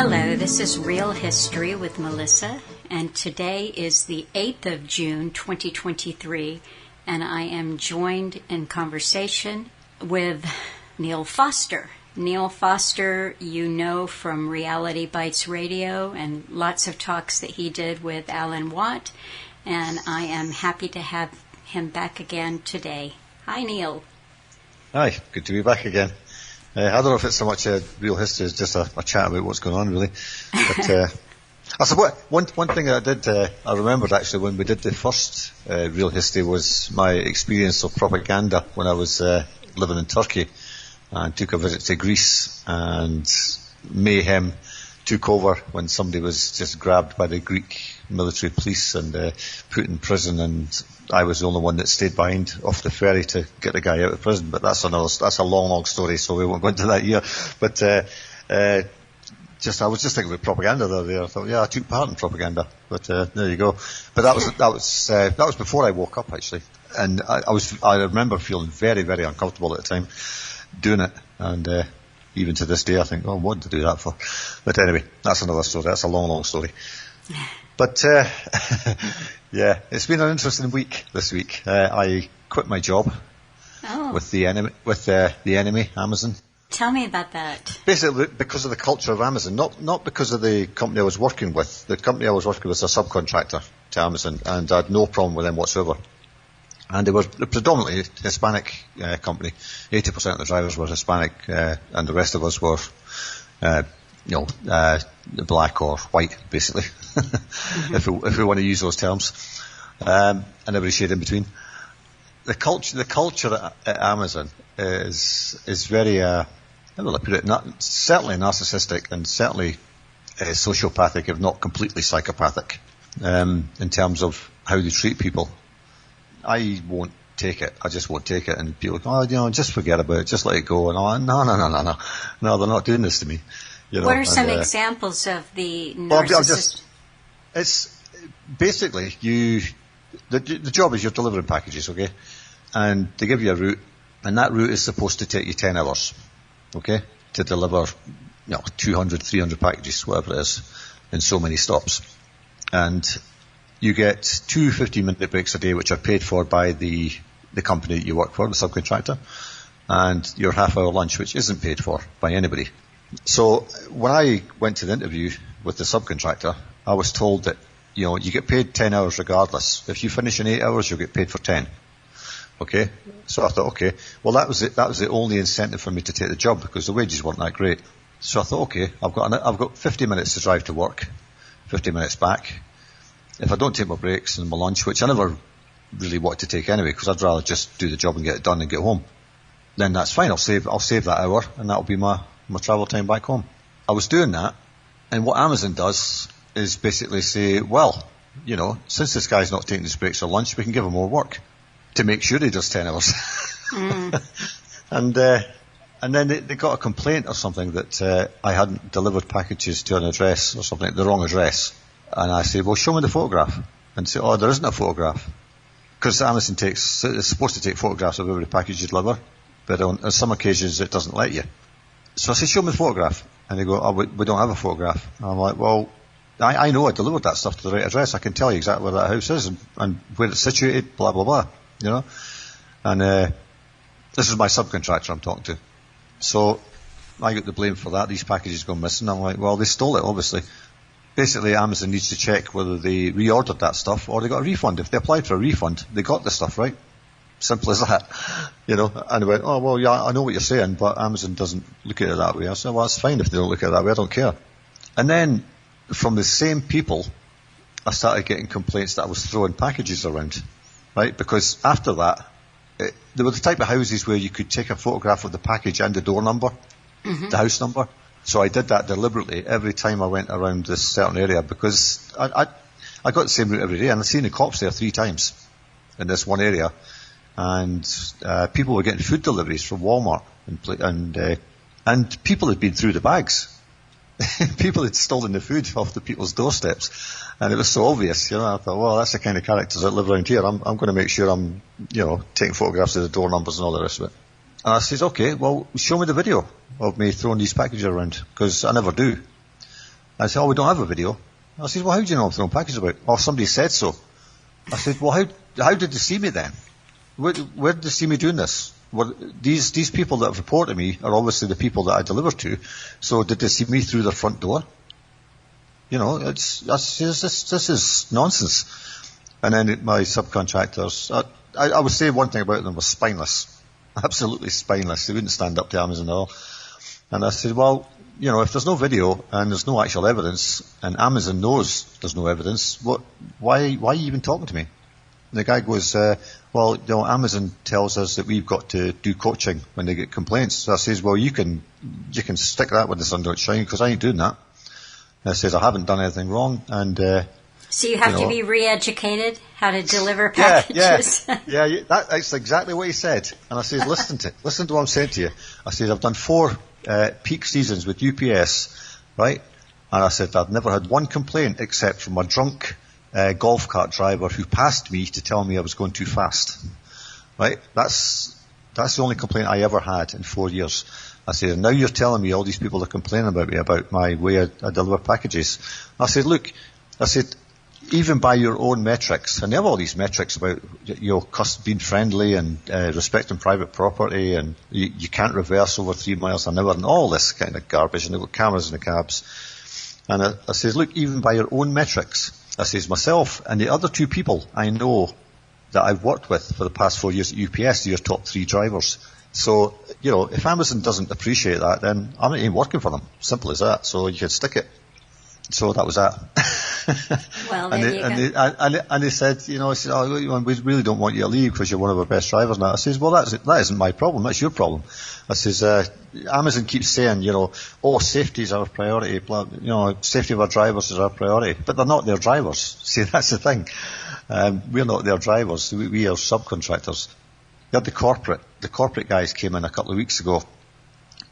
Hello, this is Real History with Melissa, and today is the 8th of June, 2023, and I am joined in conversation with Neil Foster. Neil Foster, you know from Reality Bites Radio and lots of talks that he did with Alan Watt, and I am happy to have him back again today. Hi, Neil. Hi, good to be back again. I don't know if it's so much real history as just a chat about what's going on, really. But I suppose one thing I did, I remembered actually when we did the first real history was my experience of propaganda when I was living in Turkey and took a visit to Greece, and mayhem took over when somebody was just grabbed by the Greek military police and put in prison, and I was the only one that stayed behind off the ferry to get the guy out of prison. But that's a long story, so we won't go into that here. But I was just thinking about propaganda the other day. I thought, yeah, I took part in propaganda. But there you go. But that was before I woke up, actually, and I remember feeling very, very uncomfortable at the time doing it, and even to this day I think, oh, what did I do that for? But anyway, that's another story. That's a long story. But yeah, it's been an interesting week this week. I quit my job with the enemy, Amazon. Tell me about that. Basically, because of the culture of Amazon, not because of the company I was working with. The company I was working with was a subcontractor to Amazon, and I had no problem with them whatsoever. And they were predominantly a Hispanic company. 80% of the drivers were Hispanic, and the rest of us were, black or white, basically, if we want to use those terms, and every shade in between. The culture at Amazon is very, how will I put it? Certainly narcissistic and certainly sociopathic, if not completely psychopathic, in terms of how they treat people. I won't take it. I just won't take it. And people go, just forget about it. Just let it go. And I'm no, they're not doing this to me. What are some examples of the narcissist? It's basically the job is you're delivering packages, okay? And they give you a route, and that route is supposed to take you 10 hours, okay? To deliver, 200, 300 packages, whatever it is, in so many stops. And you get 2 15-minute breaks a day, which are paid for by the company that you work for, the subcontractor, and your half-hour lunch, which isn't paid for by anybody. So when I went to the interview with the subcontractor, I was told that, you get paid 10 hours regardless. If you finish in 8 hours, you'll get paid for 10. Okay? So I thought, okay, well that was it. That was the only incentive for me to take the job, because the wages weren't that great. So I thought, okay, I've got 50 minutes to drive to work, 50 minutes back. If I don't take my breaks and my lunch, which I never really wanted to take anyway, because I'd rather just do the job and get it done and get home, then that's fine. I'll save that hour, and that'll be my travel time back home. I was doing that, and what Amazon does is basically say, well, since this guy's not taking his breaks or lunch, we can give him more work to make sure he does 10 hours. And then they got a complaint or something that I hadn't delivered packages to an address or something, the wrong address. And I say, well, show me the photograph. And say, oh, there isn't a photograph. Because Amazon is supposed to take photographs of every package you deliver, but on some occasions it doesn't let you. So I say, show me the photograph. And they go, oh, we don't have a photograph. And I'm like, well, I know I delivered that stuff to the right address. I can tell you exactly where that house is and where it's situated, blah, blah, blah, And this is my subcontractor I'm talking to. So I get the blame for that. These packages go missing. I'm like, well, they stole it, obviously. Basically, Amazon needs to check whether they reordered that stuff or they got a refund. If they applied for a refund, they got the stuff, right? Simple as that, And they went, oh, well, yeah, I know what you're saying, but Amazon doesn't look at it that way. I said, well, that's fine if they don't look at it that way. I don't care. And then from the same people, I started getting complaints that I was throwing packages around, right? Because after that, they were the type of houses where you could take a photograph of the package and the door number, the house number. So I did that deliberately every time I went around this certain area, because I got the same route every day, and I've seen the cops there 3 times in this one area, and people were getting food deliveries from Walmart, and people had been through the bags. People had stolen the food off the people's doorsteps, and it was so obvious. I thought, well, that's the kind of characters that live around here. I'm going to make sure I'm, taking photographs of the door numbers and all the rest of it. And I says, okay, well, show me the video of me throwing these packages around, because I never do. I said, we don't have a video. I said, well, how do you know I'm throwing packages about? Oh, somebody said so. I said, well, how did they see me then? Where did they see me doing this? Well, these people that have reported me are obviously the people that I deliver to. So did they see me through their front door? This is nonsense. And then my subcontractors, I would say one thing about them was spineless. Absolutely spineless. They wouldn't stand up to Amazon at all. And I said, well, if there's no video and there's no actual evidence, and Amazon knows there's no evidence, why are you even talking to me? And the guy goes, Amazon tells us that we've got to do coaching when they get complaints. So I says, well, you can stick that with the sun don't shine, because I ain't doing that. And I says, I haven't done anything wrong, and so you have to be re-educated how to deliver packages. Yeah, that's exactly what he said. And I says, listen to what I'm saying to you. I said, I've done 4 peak seasons with UPS, right? And I said, I've never had one complaint except from a drunk golf cart driver who passed me to tell me I was going too fast, right? That's the only complaint I ever had in 4 years. I said, and now you're telling me all these people are complaining about me, about my way I deliver packages. I said, look, even by your own metrics, and they have all these metrics about being friendly and respecting private property, and you can't reverse over 3 miles an hour, and all this kind of garbage, and they've got cameras in the cabs. And I says, look, even by your own metrics, I says, myself and the other 2 people I know that I've worked with for the past 4 years at UPS, are your top 3 drivers. So, if Amazon doesn't appreciate that, then I'm not even working for them. Simple as that. So you can stick it. So that was that. Well, and they said, we really don't want you to leave because you're one of our best drivers now. I says, well, that isn't my problem. That's your problem. I says, Amazon keeps saying, safety is our priority. Safety of our drivers is our priority. But they're not their drivers. See, that's the thing. We're not their drivers. We are subcontractors. We had the corporate guys came in a couple of weeks ago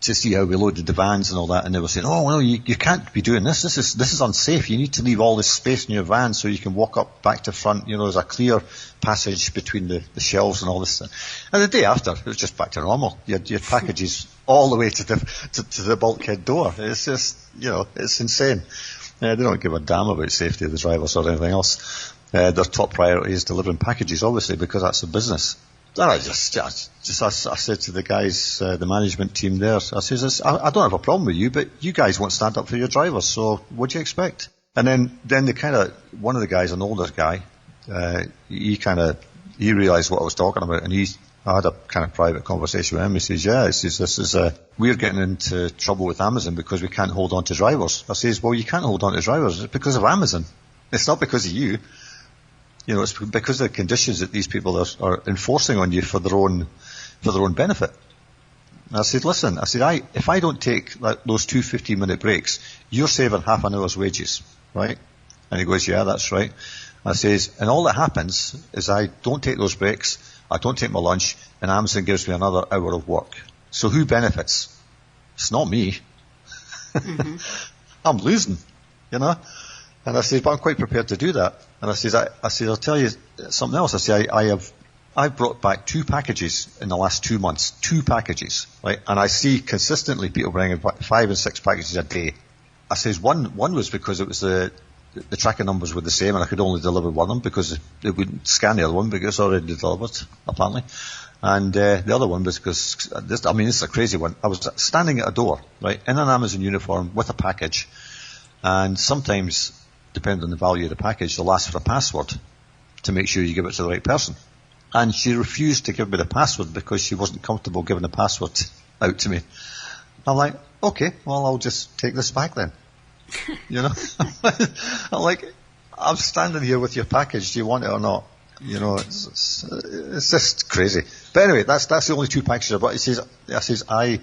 to see how we loaded the vans and all that, and they were saying, oh, no, you can't be doing this. This is unsafe. You need to leave all this space in your van so you can walk up back to front. There's a clear passage between the shelves and all this. And the day after, it was just back to normal. You had your packages all the way to the bulkhead door. It's just, it's insane. They don't give a damn about safety of the drivers or anything else. Their top priority is delivering packages, obviously, because that's a business. And I said to the guys, the management team there, I says, I don't have a problem with you, but you guys won't stand up for your drivers, so what do you expect? And then one of the guys, an older guy, he realised what I was talking about, and I had a kind of private conversation with him. He says, we're getting into trouble with Amazon because we can't hold on to drivers. I says, well, you can't hold on to drivers. It's because of Amazon. It's not because of you. It's because of the conditions that these people are enforcing on you for their own benefit. And I said, listen, if I don't take those 2 15-minute breaks, you're saving half an hour's wages, right? And he goes, yeah, that's right. And I says, and all that happens is I don't take those breaks, I don't take my lunch, and Amazon gives me another hour of work. So who benefits? It's not me. Mm-hmm. I'm losing, And I said, but I'm quite prepared to do that. And I said, I'll tell you something else. I said, I've brought back 2 packages in the last 2 months. 2 packages, right? And I see consistently people bringing 5 and 6 packages a day. I says, one was because it was the tracking numbers were the same and I could only deliver one of them because it wouldn't scan the other one because it's already delivered, apparently. And the other one was because, this is a crazy one. I was standing at a door, right, in an Amazon uniform with a package. And sometimes, depending on the value of the package, they'll ask for a password to make sure you give it to the right person. And she refused to give me the password because she wasn't comfortable giving the password out to me. I'm like, okay, well, I'll just take this back then. I'm like, I'm standing here with your package. Do you want it or not? It's just crazy. But anyway, that's the only 2 packages. But he says, I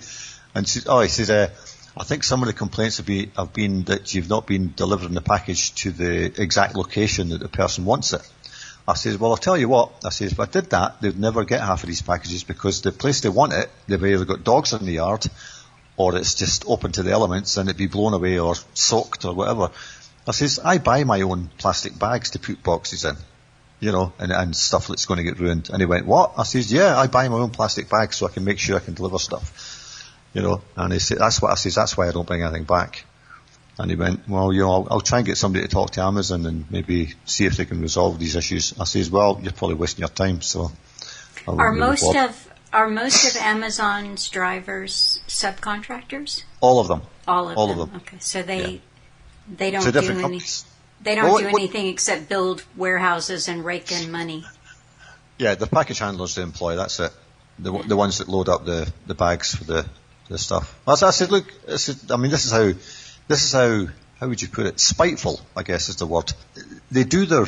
think some of the complaints have been that you've not been delivering the package to the exact location that the person wants it. I says, well, I'll tell you what. I says, if I did that, they'd never get half of these packages because the place they want it, they've either got dogs in the yard or it's just open to the elements and it'd be blown away or soaked or whatever. I says, I buy my own plastic bags to put boxes in, and stuff that's going to get ruined. And he went, what? I says, yeah, I buy my own plastic bags so I can make sure I can deliver stuff. And he said, that's why I don't bring anything back. And he went, well, I'll try and get somebody to talk to Amazon and maybe see if they can resolve these issues. I says, well, you're probably wasting your time, so I Are most of Amazon's drivers subcontractors? All of them. All of them. Okay, so they don't so do anything except build warehouses and rake in money. Yeah, the package handlers they employ. That's it. The ones that load up the bags for the stuff. I said, look, this is how would you put it? Spiteful, I guess is the word. They do their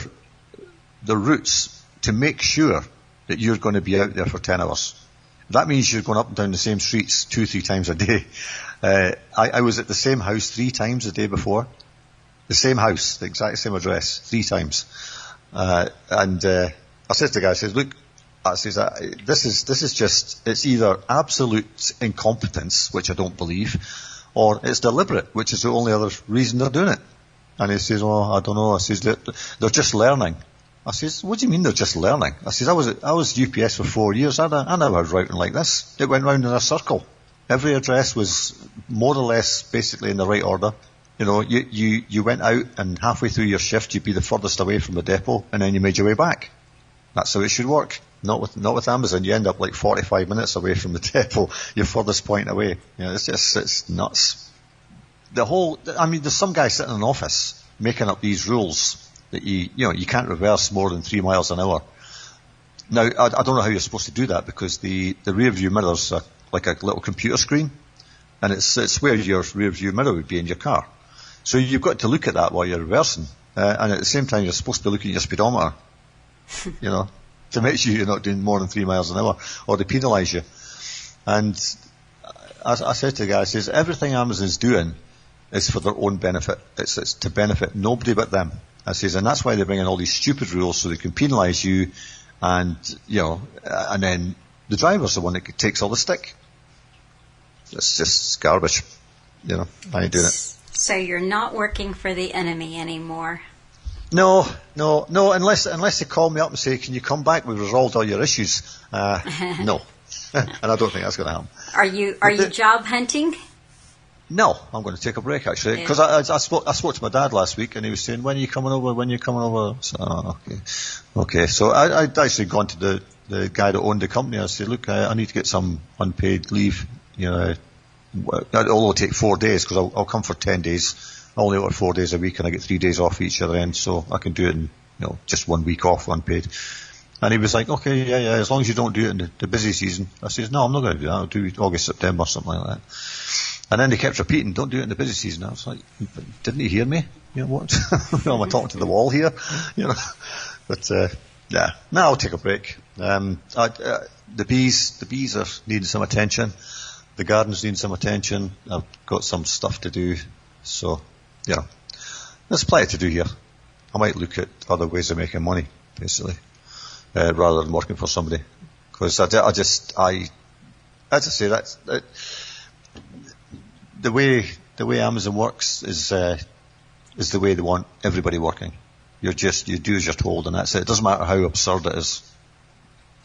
routes to make sure that you're going to be out there for 10 hours. That means you're going up and down the same streets 2-3 times a day. I was at the same house 3 times the day before. The same house, the exact same address, 3 times. And I said to the guy, I said, look, this is just, it's either absolute incompetence, which I don't believe, or it's deliberate, which is the only other reason they're doing it. And he says, oh, I don't know. I says, they're just learning. I says, what do you mean they're just learning? I says, I was UPS for 4 years. I never was routing like this. It went round in a circle. Every address was more or less basically in the right order. You know, you went out and halfway through your shift you'd be the furthest away from the depot and then you made your way back. That's how it should work. Not with Amazon. You end up like 45 minutes away from the depot, your furthest point away. You know, it's nuts. There's some guy sitting in an office making up these rules that you can't reverse more than 3 miles an hour. Now, I don't know how you're supposed to do that because the rear view mirror's like a little computer screen, and it's where your rear view mirror would be in your car. So you've got to look at that while you're reversing, and at the same time you're supposed to be looking at your speedometer, to make sure you're not doing more than 3 miles an hour, or they penalise you. And I said to the guy, I says, everything Amazon's doing is for their own benefit. It's to benefit nobody but them. I says, and that's why they bring in all these stupid rules so they can penalise you, and and then the driver's the one that takes all the stick. It's just garbage. I ain't doing it. So you're not working for the enemy anymore. No, unless they call me up and say, can you come back, we've resolved all your issues. No. And I don't think that's going to happen. Are you job hunting? No, I'm going to take a break actually, because I spoke to my dad last week and he was saying, when are you coming over? So, okay. So I'd actually gone to the guy that owned the company. I said, look, I need to get some unpaid leave, it'll take 4 days because I'll come for 10 days. I only work 4 days a week and I get 3 days off each other end, so I can do it in, just 1 week off unpaid. And he was like, okay, yeah, as long as you don't do it in the busy season. I said, no, I'm not going to do that. I'll do it August, September, something like that. And then they kept repeating, don't do it in the busy season. I was like, didn't he hear me? What? Am I talking to the wall here? But, now I'll take a break. The bees are needing some attention. The garden's needing some attention. I've got some stuff to do. So, there's plenty to do here. I might look at other ways of making money, basically, rather than working for somebody. Because the way Amazon works is the way they want everybody working. You do as you're told, and that's it. It doesn't matter how absurd it is.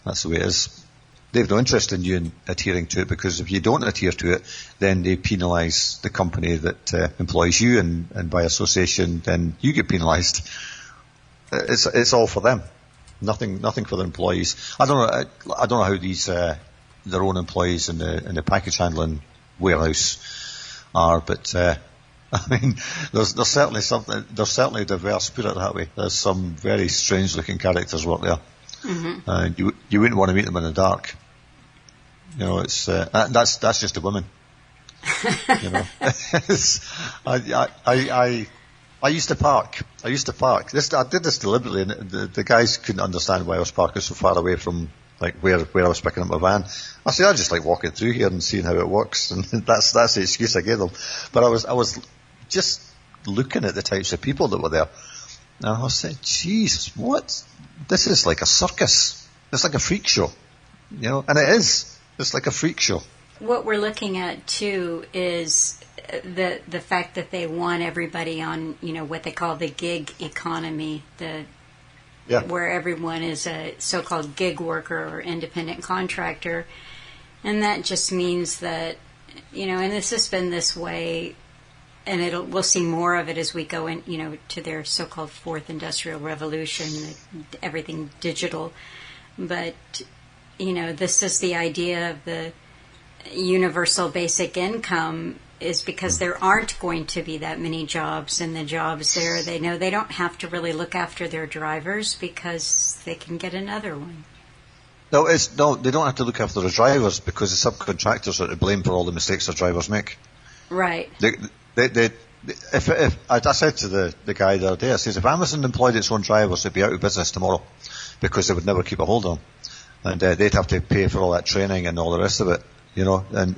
That's the way it is. They have no interest in you adhering to it, because if you don't adhere to it, then they penalise the company that employs you, and by association, then you get penalised. It's all for them, nothing for the employees. I don't know how these their own employees in the package handling warehouse are, but there's certainly something. There's certainly diverse. Put it that way. There's some very strange looking characters work there. Mm-hmm. You wouldn't want to meet them in the dark. It's that's just the women. I used to park. I did this deliberately, and the guys couldn't understand why I was parking so far away from where I was picking up my van. I said, I just like walking through here and seeing how it works, and that's the excuse I gave them. But I was just looking at the types of people that were there, and I was saying, Jesus, what? This is like a circus. It's like a freak show, and it is. It's like a freak show. What we're looking at too is the fact that they want everybody on, what they call the gig economy, where everyone is a so-called gig worker or independent contractor, and that just means that, and this has been this way and we'll see more of it as we go in, to their so-called fourth industrial revolution, everything digital. But, this is the idea of the universal basic income, is because there aren't going to be that many jobs, and the jobs there, they know they don't have to really look after their drivers because they can get another one. No, they don't have to look after the drivers because the subcontractors are to blame for all the mistakes their drivers make. Right. If I said to the guy the other day, I says, if Amazon employed its own drivers, they'd be out of business tomorrow because they would never keep a hold of them, and they'd have to pay for all that training and all the rest of it. And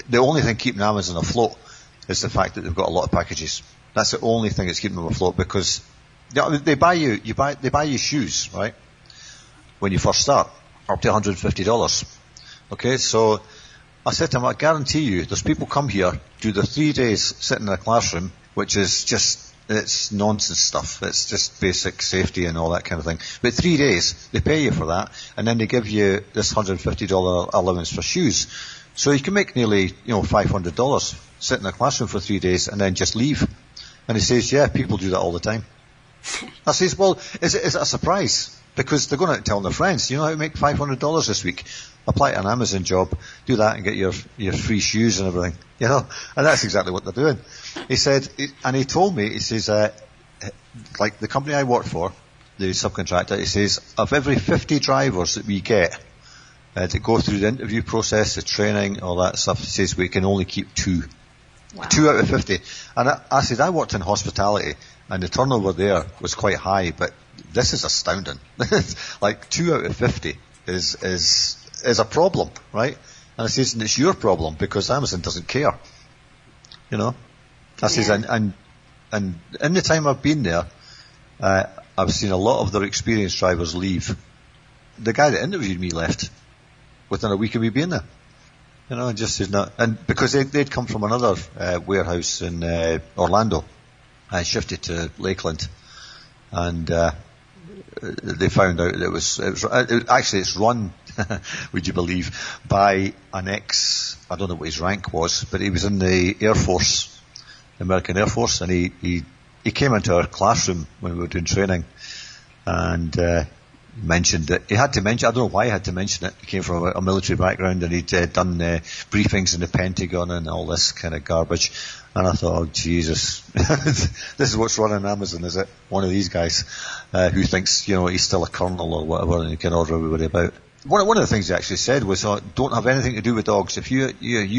the only thing keeping Amazon afloat is the fact that they've got a lot of packages. That's the only thing that's keeping them afloat, because they buy you shoes, right, when you first start, up to $150. Okay, so I said to him, I guarantee you, there's people come here, do their 3 days sitting in a classroom, which is it's nonsense stuff. It's just basic safety and all that kind of thing. But 3 days, they pay you for that, and then they give you this $150 allowance for shoes. So you can make nearly, $500 sit in a classroom for 3 days and then just leave. And he says, yeah, people do that all the time. I says, well, is it a surprise? Because they're going out telling their friends, you know how to make $500 this week? Apply to an Amazon job, do that and get your free shoes and everything. And that's exactly what they're doing. He said, and he told me, he says, like the company I work for, the subcontractor, he says, of every 50 drivers that we get to go through the interview process, the training, all that stuff, he says we can only keep 2. Wow. 2 out of 50. And I said, I worked in hospitality, and the turnover there was quite high, but this is astounding. Like 2 out of 50 is a problem, right? And I says, and it's your problem because Amazon doesn't care. I says, and in the time I've been there, I've seen a lot of their experienced drivers leave. The guy that interviewed me left within a week of me being there. Just is not, and because they'd come from another warehouse in Orlando, I shifted to Lakeland, and they found out that it was actually it's run, would you believe, by an I don't know what his rank was, but he was in the Air Force, the American Air Force, and he came into our classroom when we were doing training, and mentioned it. He had to mention, I don't know why he had to mention it. He came from a military background, and he'd done briefings in the Pentagon and all this kind of garbage. And I thought, oh, Jesus, this is what's running Amazon, is it? One of these guys who thinks, he's still a colonel or whatever, and he can order everybody about. One of the things he actually said was, don't have anything to do with dogs. If you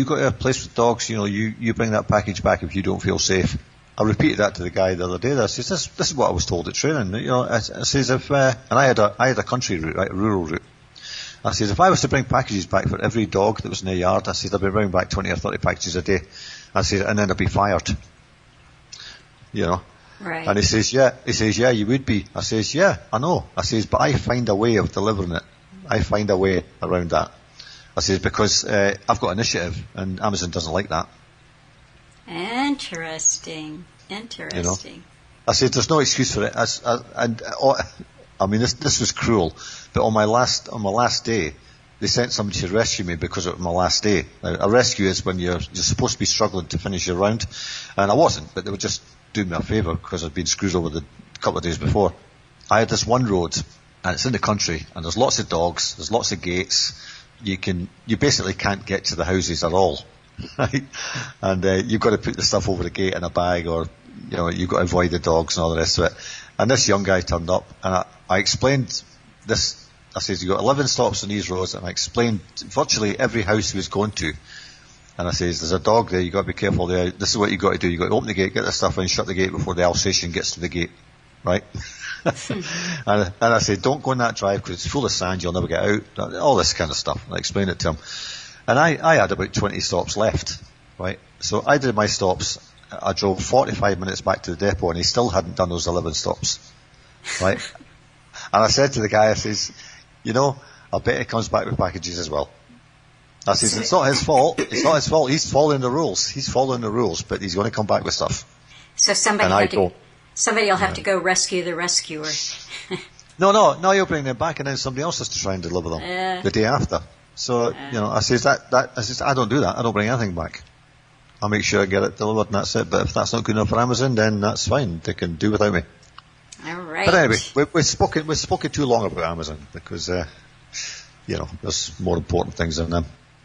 go to a place with dogs, you bring that package back if you don't feel safe. I repeated that to the guy the other day. I says, this is what I was told at training. I says, and I had a country route, right, a rural route. I says, if I was to bring packages back for every dog that was in the yard, I says, I'd be bringing back 20 or 30 packages a day. I says, and then I'd be fired. Right. And he says, yeah, you would be. I says, yeah, I know. I says, but I find a way of delivering it. I find a way around that. I says, because I've got initiative, and Amazon doesn't like that. Interesting. I said, there's no excuse for it. I mean, this was cruel, but on my last day, they sent somebody to rescue me because it was my last day. Now, a rescue is when you're supposed to be struggling to finish your round, and I wasn't, but they were just doing me a favour because I'd been screwed over the couple of days before. I had this one road, and it's in the country, and there's lots of dogs, there's lots of gates. You basically can't get to the houses at all. Right, and you've got to put the stuff over the gate in a bag, or you've got to avoid the dogs and all the rest of it. And this young guy turned up, and I explained this. I said, you've got 11 stops on these roads, and I explained virtually every house he was going to. And I says, there's a dog there, you've got to be careful there. This is what you've got to do. You've got to open the gate, get the stuff in, shut the gate before the Alsatian gets to the gate. Right? and I said, don't go on that drive because it's full of sand, you'll never get out. All this kind of stuff. And I explained it to him. And I had about 20 stops left, right? So I did my stops. I drove 45 minutes back to the depot, and he still hadn't done those 11 stops, right? And I said to the guy, I says, I bet he comes back with packages as well. I says, it's not his fault. It's not his fault. He's following the rules. But he's going to come back with stuff. So somebody will have to go rescue the rescuer. No, you'll bring them back, and then somebody else has to try and deliver them the day after. So, I says I don't do that. I don't bring anything back. I'll make sure I get it delivered and that's it. But if that's not good enough for Amazon, then that's fine. They can do without me. All right. But anyway, we've spoken too long about Amazon because, there's more important things than them.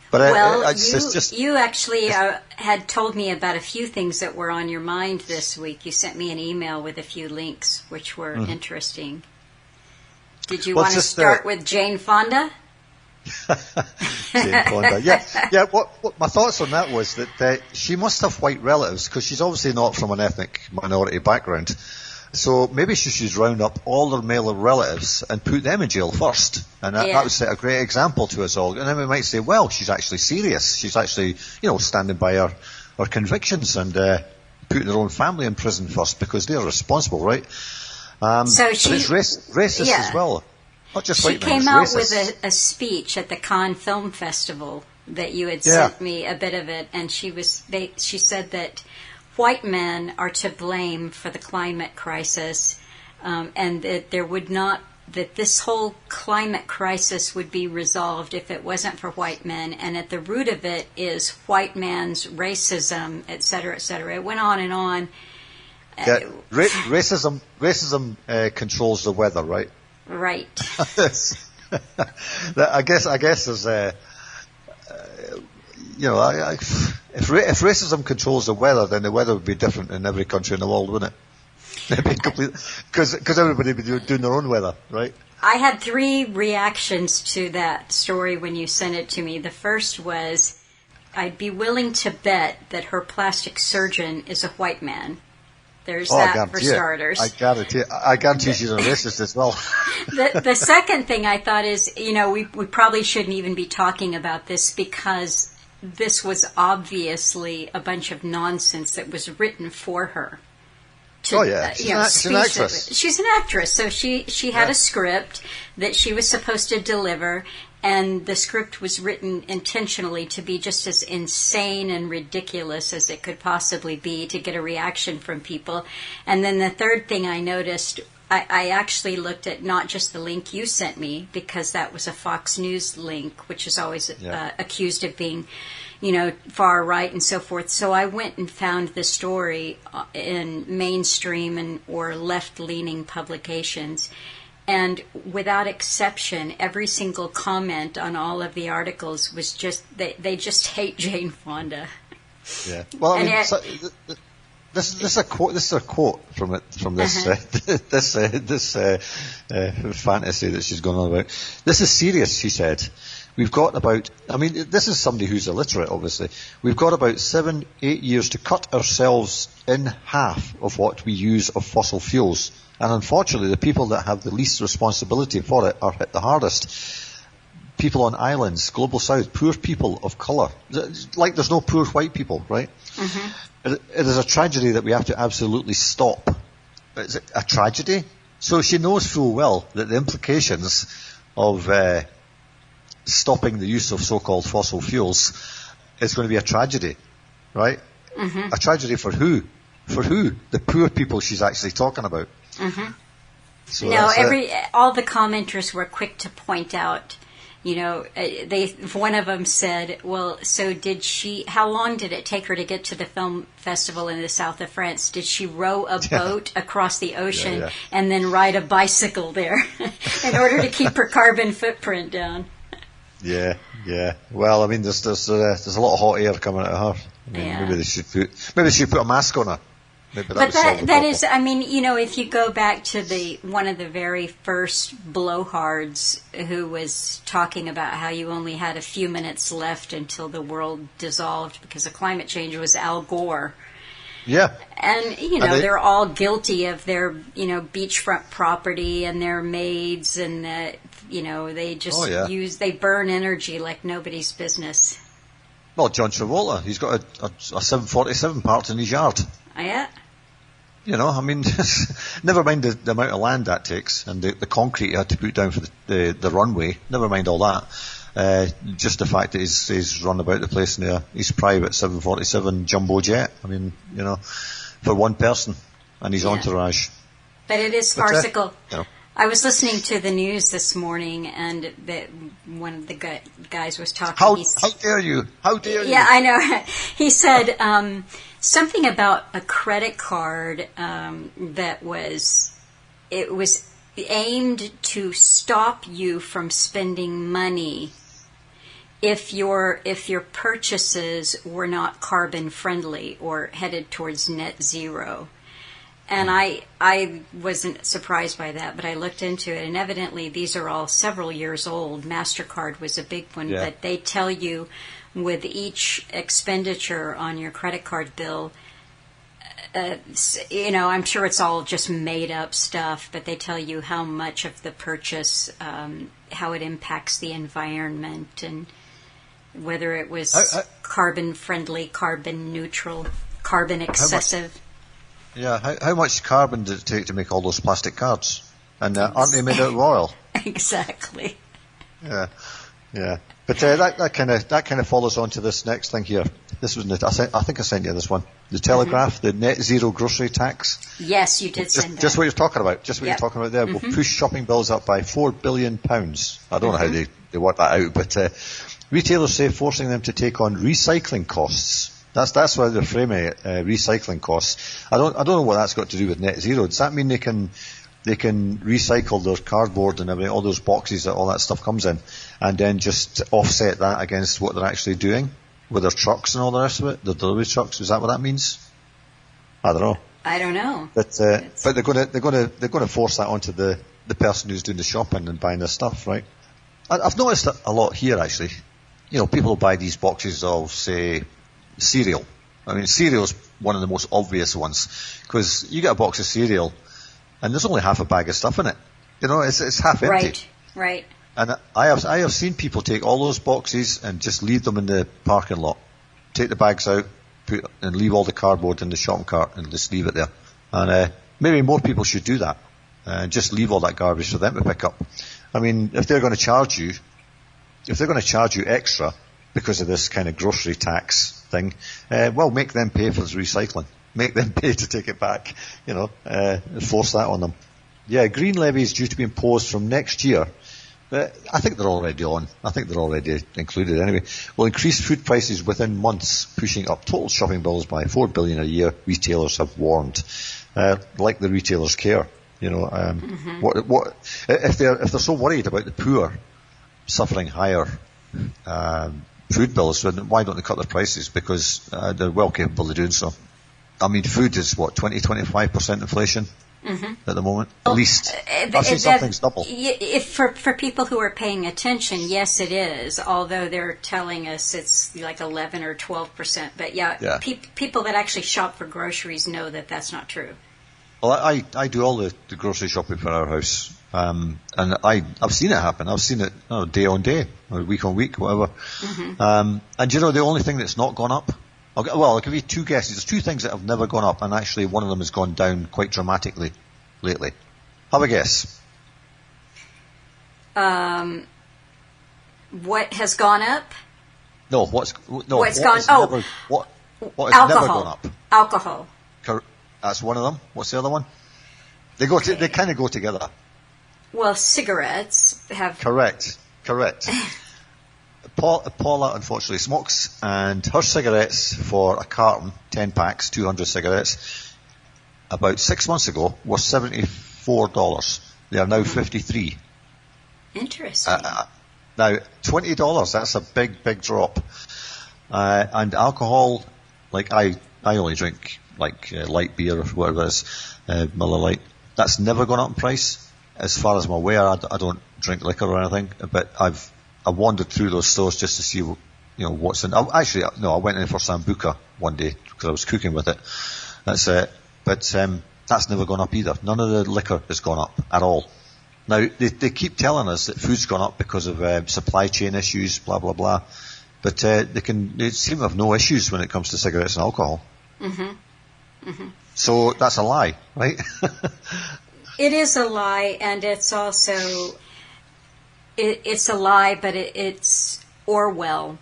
But you actually had told me about a few things that were on your mind this week. You sent me an email with a few links, which were interesting. Did you want to start with Jane Fonda? Jane Fonda, yeah. What my thoughts on that was that she must have white relatives because she's obviously not from an ethnic minority background. So maybe she should round up all her male relatives and put them in jail first. And that would set a great example to us all. And then we might say, well, she's actually serious. She's actually, standing by her convictions and putting her own family in prison first because they're responsible, right? So she, but it's racist as well. Not just she white men, came out racist. with a speech at the Cannes Film Festival that you had sent me a bit of it. And she said that white men are to blame for the climate crisis, and that this whole climate crisis would be resolved if it wasn't for white men, and at the root of it is white man's racism, et cetera, et cetera. It went on and on. Yeah, racism controls the weather, right? Right. I guess there's if racism controls the weather, then the weather would be different in every country in the world, wouldn't it? It'd be complete because everybody would be doing their own weather, right? I had 3 reactions to that story when you sent it to me. The first was, I'd be willing to bet that her plastic surgeon is a white man. There's that for starters. I guarantee she's a racist as well. The second thing I thought is, we probably shouldn't even be talking about this because this was obviously a bunch of nonsense that was written for her. She's an actress. She's an actress, so she had a script that she was supposed to deliver, and the script was written intentionally to be just as insane and ridiculous as it could possibly be to get a reaction from people. And then the third thing I noticed, I actually looked at not just the link you sent me, because that was a Fox News link, which is always accused of being, far right and so forth. So I went and found the story in mainstream or left-leaning publications. And without exception, every single comment on all of the articles was just, they just hate Jane Fonda. Yeah. Well, this is a quote from this fantasy that she's going on about. This is serious, she said. We've got this is somebody who's illiterate, obviously. We've got about 7-8 years to cut ourselves in half of what we use of fossil fuels. And unfortunately, the people that have the least responsibility for it are hit the hardest. People on islands, global south, poor people of colour. Like there's no poor white people, right? Mm-hmm. It is a tragedy that we have to absolutely stop. Is it a tragedy? So she knows full well that the implications of stopping the use of so-called fossil fuels is going to be a tragedy, right? Mm-hmm. A tragedy for who? For who? The poor people she's actually talking about. Mm-hmm. So all the commenters were quick to point out, one of them said, well, so how long did it take her to get to the film festival in the south of France? Did she row a boat across the ocean and then ride a bicycle there in order to keep her carbon footprint down? Yeah. Well, there's a lot of hot air coming out of her. Maybe they should put a mask on her. But that is, if you go back to one of the very first blowhards who was talking about how you only had a few minutes left until the world dissolved because of climate change, was Al Gore. Yeah. And, they're all guilty of their, beachfront property and their maids and that, they just they burn energy like nobody's business. Well, John Travolta, he's got a 747 parked in his yard. Oh, yeah. Never mind the amount of land that takes and the concrete you had to put down for the runway. Never mind all that. Just the fact that he's run about the place in his private 747 jumbo jet. For one person and his entourage. But it is farcical. I was listening to the news this morning, and one of the guys was talking. How dare you? How dare you? Yeah, I know. He said something about a credit card that was aimed to stop you from spending money if your purchases were not carbon friendly or headed towards net zero. And I wasn't surprised by that, but I looked into it, and evidently these are all several years old. MasterCard was a big one, but they tell you with each expenditure on your credit card bill, I'm sure it's all just made up stuff, but they tell you how much of the purchase, how it impacts the environment, and whether it was carbon friendly, carbon neutral, carbon excessive. How much carbon did it take to make all those plastic cards? And aren't they made out of oil? Exactly. Yeah. But that kind of follows on to this next thing here. This was I think I sent you this one. The Telegraph, the net zero grocery tax. Yes, you did send that. Just what you're talking about. Just what you're talking about there. Will push shopping bills up by £4 billion. I don't know how they work that out, but retailers say forcing them to take on recycling costs. That's why they're framing it, recycling costs. I don't know what that's got to do with net zero. Does that mean they can recycle their cardboard and everything, all those boxes that all that stuff comes in, and then just offset that against what they're actually doing with their trucks and all the rest of it, the delivery trucks? Is that what that means? I don't know. I don't know. But they're going to force that onto the person who's doing the shopping and buying their stuff, right? I've noticed that a lot here actually. People buy these boxes of, say, cereal. I mean, cereal's one of the most obvious ones, because you get a box of cereal and there's only half a bag of stuff in it. It's half empty. Right. And I have seen people take all those boxes and just leave them in the parking lot. Take the bags out, and leave all the cardboard in the shopping cart and just leave it there. And maybe more people should do that. Just leave all that garbage for them to pick up. I mean, if they're going to charge you extra because of this kind of grocery tax thing, make them pay for the recycling. Make them pay to take it back, force that on them. Yeah, green levy is due to be imposed from next year. I think they're already on. I think they're already included anyway. Will increase food prices within months, pushing up total shopping bills by $4 billion a year, retailers have warned. Like the retailers care. What if they're so worried about the poor suffering higher food bills, then why don't they cut their prices? Because they're well capable of doing so. I mean, food is 20-25% inflation at the moment, at least. I've seen some things double. For people who are paying attention, yes, it is. Although they're telling us it's like 11 or 12%. But people that actually shop for groceries know that that's not true. Well, I do all the grocery shopping for our house, and I've seen it happen. I've seen it day on day, or week on week, whatever. And the only thing that's not gone up. I'll give you two guesses. There's two things that have never gone up, and actually one of them has gone down quite dramatically lately. Have a guess. What has gone up? No, what's gone? What has alcohol. Never gone up? Alcohol. That's one of them. What's the other one? They kind of go together. Well, cigarettes have. Correct. Paula, unfortunately, smokes, and her cigarettes for a carton, 10 packs, 200 cigarettes, about 6 months ago, were $74. They are now $53. Interesting. Now, $20, that's a big drop. And alcohol, like I only drink light beer or whatever it is, Miller Lite. That's never gone up in price. As far as I'm aware, I don't drink liquor or anything, but I wandered through those stores just to see, what's in. I went in for Sambuca one day because I was cooking with it. That's it. But that's never gone up either. None of the liquor has gone up at all. Now they keep telling us that food's gone up because of supply chain issues, blah blah blah. But they seem to have no issues when it comes to cigarettes and alcohol. So that's a lie, right? It is a lie, and it's also. It's a lie, but it's Orwell,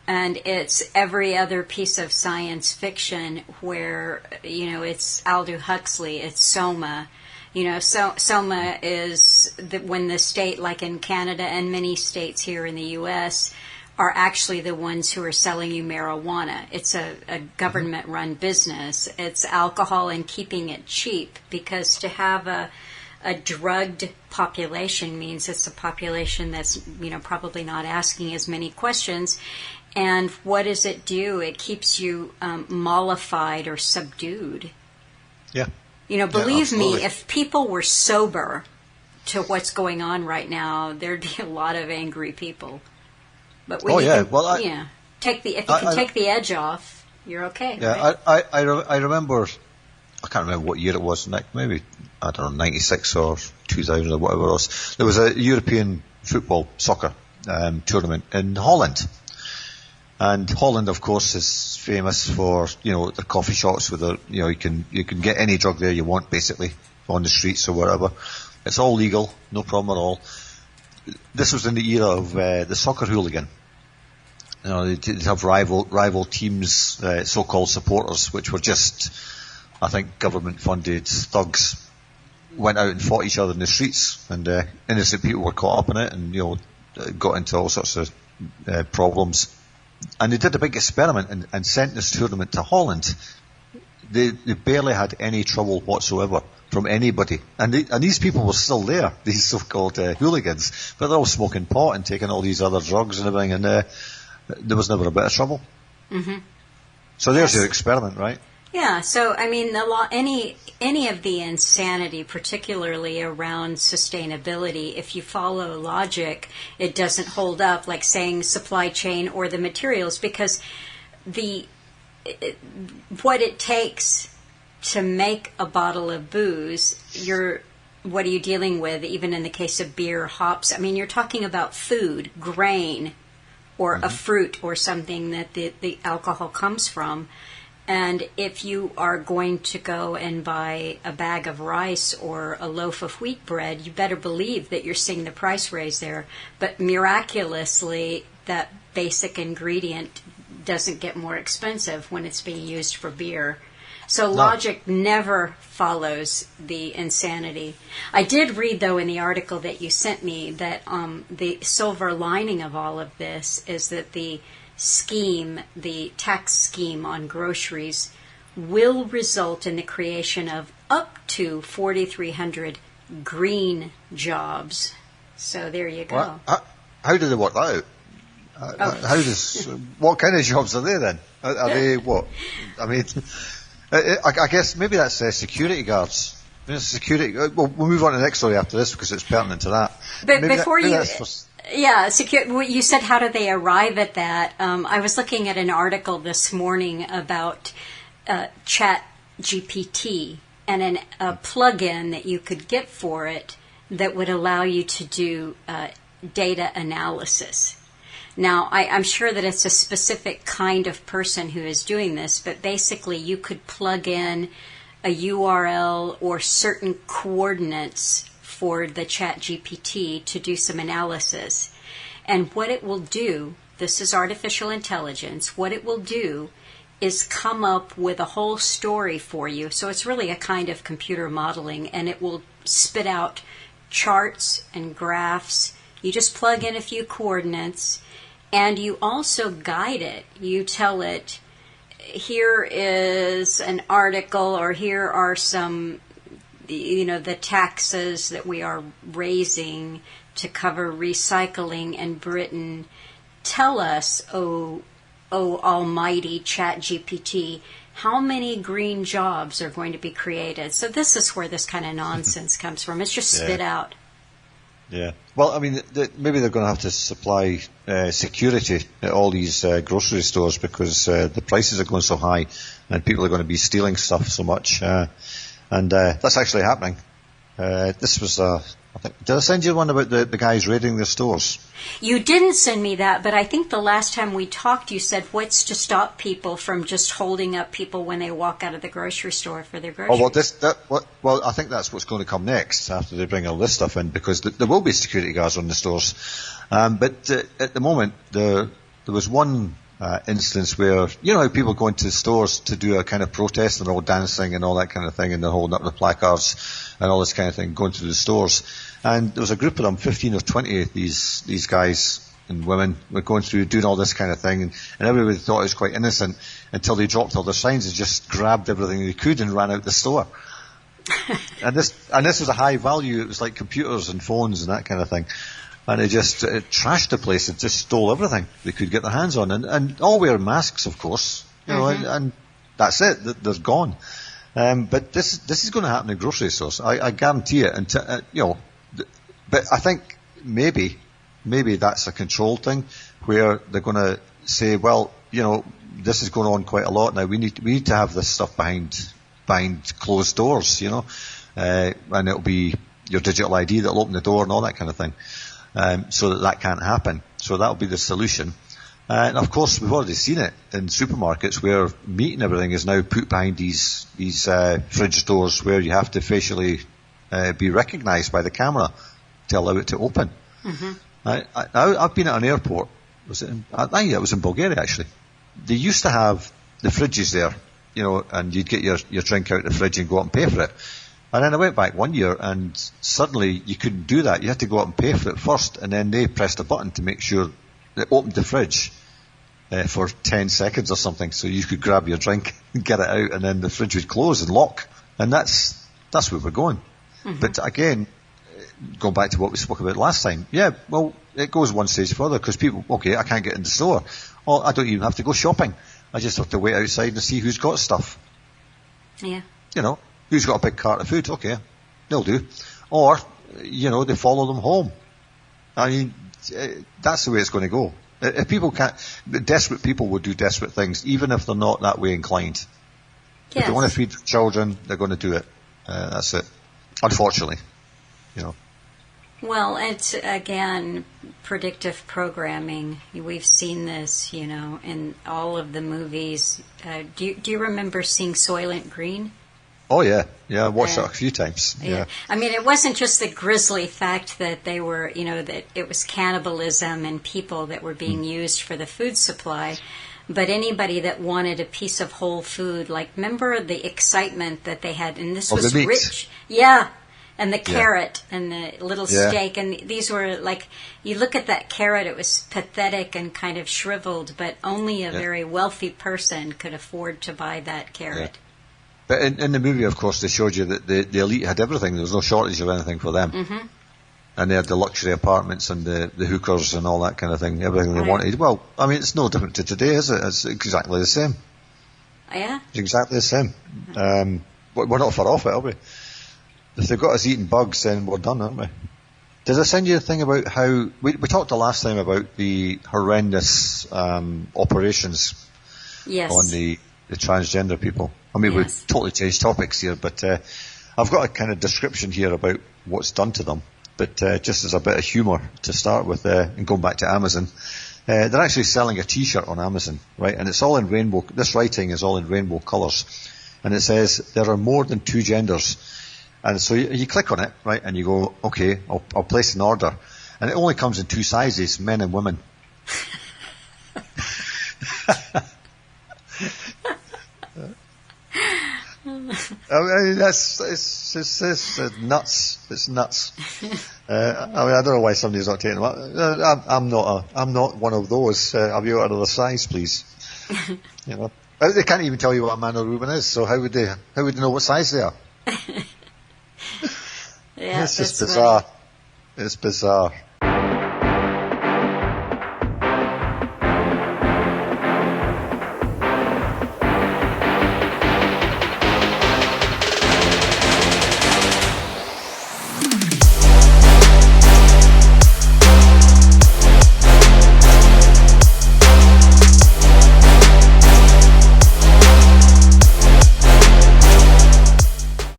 and it's every other piece of science fiction where, it's Aldous Huxley, it's Soma, Soma is when the state, like in Canada and many states here in the U.S., are actually the ones who are selling you marijuana. It's a government-run business. It's alcohol and keeping it cheap, because to have a drugged population means it's a population that's, probably not asking as many questions. And what does it do? It keeps you mollified or subdued. Yeah. Believe me, if people were sober to what's going on right now, there'd be a lot of angry people. But when take the edge off, you're okay. Yeah, right? I remember. I can't remember what year it was. Maybe I don't know, 96 or 2000 or whatever it was. There was a European soccer tournament in Holland. And Holland, of course, is famous for, their coffee shops with you can get any drug there you want, basically, on the streets or wherever. It's all legal, no problem at all. This was in the era of the soccer hooligan. They'd have rival teams, so-called supporters, which were just, I think, government-funded thugs, went out and fought each other in the streets, and innocent people were caught up in it, and got into all sorts of problems. And they did a big experiment and sent this tournament to Holland. They barely had any trouble whatsoever from anybody. And these people were still there, these so-called hooligans, but they're all smoking pot and taking all these other drugs and everything, and there was never a bit of trouble. Mm-hmm. So there's your experiment, right? Yeah, so the law, any of the insanity, particularly around sustainability, if you follow logic, it doesn't hold up, like saying supply chain or the materials, because what it takes to make a bottle of booze, what are you dealing with, even in the case of beer, hops? You're talking about food, grain, or a fruit or something that the alcohol comes from. And if you are going to go and buy a bag of rice or a loaf of wheat bread, you better believe that you're seeing the price raise there. But miraculously, that basic ingredient doesn't get more expensive when it's being used for beer. So logic never follows the insanity. I did read, though, in the article that you sent me that the silver lining of all of this is that the tax scheme on groceries will result in the creation of up to 4,300 green jobs. So there you go. How do they work that out? What kind of jobs are they then? Are they what? I guess maybe that's security guards. Security. We'll move on to the next story after this because it's pertinent to that. But before you... Yeah, you said how do they arrive at that? I was looking at an article this morning about Chat GPT and a plug-in that you could get for it that would allow you to do data analysis. Now, I'm sure that it's a specific kind of person who is doing this, but basically you could plug in a URL or certain coordinates for the Chat GPT to do some analysis. And what it will do, this is artificial intelligence, what it will do is come up with a whole story for you. So it's really a kind of computer modeling, and it will spit out charts and graphs. You just plug in a few coordinates, and you also guide it. You tell it, here is an article, or here are some, the taxes that we are raising to cover recycling in Britain. Tell us, oh almighty ChatGPT, how many green jobs are going to be created? So this is where this kind of nonsense comes from. It's just spit out. Yeah. Well, maybe they're going to have to supply security at all these grocery stores because the prices are going so high and people are going to be stealing stuff so much. And that's actually happening. This was, I think, did I send you one about the guys raiding the stores? You didn't send me that, but I think the last time we talked, you said what's to stop people from just holding up people when they walk out of the grocery store for their groceries? Well, I think that's what's going to come next after they bring all this stuff in, because there will be security guards on the stores. But at the moment, there was one instance where, you know how people go into stores to do a kind of protest and they're all dancing and all that kind of thing, and they're holding up the placards and all this kind of thing, going through the stores. And there was a group of them, 15 or 20, these guys and women were going through doing all this kind of thing, and everybody thought it was quite innocent until they dropped all their signs and just grabbed everything they could and ran out the store. and this was a high value. It was like computers and phones and that kind of thing. And it trashed the place. It just stole everything they could get their hands on. And all wear masks, of course. You know, and that's it. They're gone. But this is going to happen in grocery stores. I guarantee it. And, you know, but I think maybe that's a controlled thing where they're going to say, well, you know, this is going on quite a lot now. We need to have this stuff behind closed doors, you know. And it'll be your digital ID that'll open the door and all that kind of thing. So that can't happen. So that'll be the solution. And of course, we've already seen it in supermarkets where meat and everything is now put behind these fridge doors where you have to facially be recognised by the camera to allow it to open. I've been at an airport. It was in Bulgaria actually. They used to have the fridges there, you know, and you'd get your drink out of the fridge and go out and pay for it. And then I went back one year and suddenly you couldn't do that. You had to go out and pay for it first, and then they pressed a button to make sure they opened the fridge for 10 seconds or something, so you could grab your drink and get it out, and then the fridge would close and lock. And that's where we're going. But again, going back to what we spoke about last time, yeah, well, it goes one stage further because people, okay, I can't get in the store. Or I don't even have to go shopping. I just have to wait outside and see who's got stuff. Yeah. You know. Who's got a big cart of food? Okay, they'll do. Or, you know, they follow them home. I mean, that's the way it's going to go. If people can't, desperate people will do desperate things, even if they're not that way inclined. Yes. If they want to feed children, they're going to do it. That's it. Unfortunately, you know. Well, it's, again, predictive programming. We've seen this, you know, in all of the movies. Do you remember seeing Soylent Green? Oh, yeah. Yeah, I watched that a few times. Yeah. I mean, it wasn't just the grisly fact that they were, you know, that it was cannibalism and people that were being used for the food supply, but anybody that wanted a piece of whole food, like, remember the excitement that they had, and this was rich. Yeah. And the carrot and the little steak, and these were like, you look at that carrot, it was pathetic and kind of shriveled, but only a very wealthy person could afford to buy that carrot. Yeah. But in the movie, of course, they showed you that the elite had everything. There was no shortage of anything for them. And they had the luxury apartments and the hookers and all that kind of thing, everything they wanted. Well, I mean, it's no different to today, is it? It's exactly the same. Yeah? It's exactly the same. We're not far off it, are we? If they've got us eating bugs, then we're done, aren't we? Did I send you a thing about how... We talked the last time about the horrendous operations on the transgender people. I mean, we've totally changed topics here, but I've got a kind of description here about what's done to them. But just as a bit of humour to start with, and going back to Amazon, they're actually selling a T-shirt on Amazon, right? And it's all in rainbow. This writing is all in rainbow colours. And it says, there are more than two genders. And so you click on it, right, and you go, okay, I'll place an order. And it only comes in two sizes, men and women. I mean, it's nuts. It's nuts. I mean, I don't know why somebody's not taking them up. I'm not one of those. Have you got another size, please? You know, they can't even tell you what a man or woman is. So how would they know what size they are? Yeah, it's just bizarre. Funny. It's bizarre.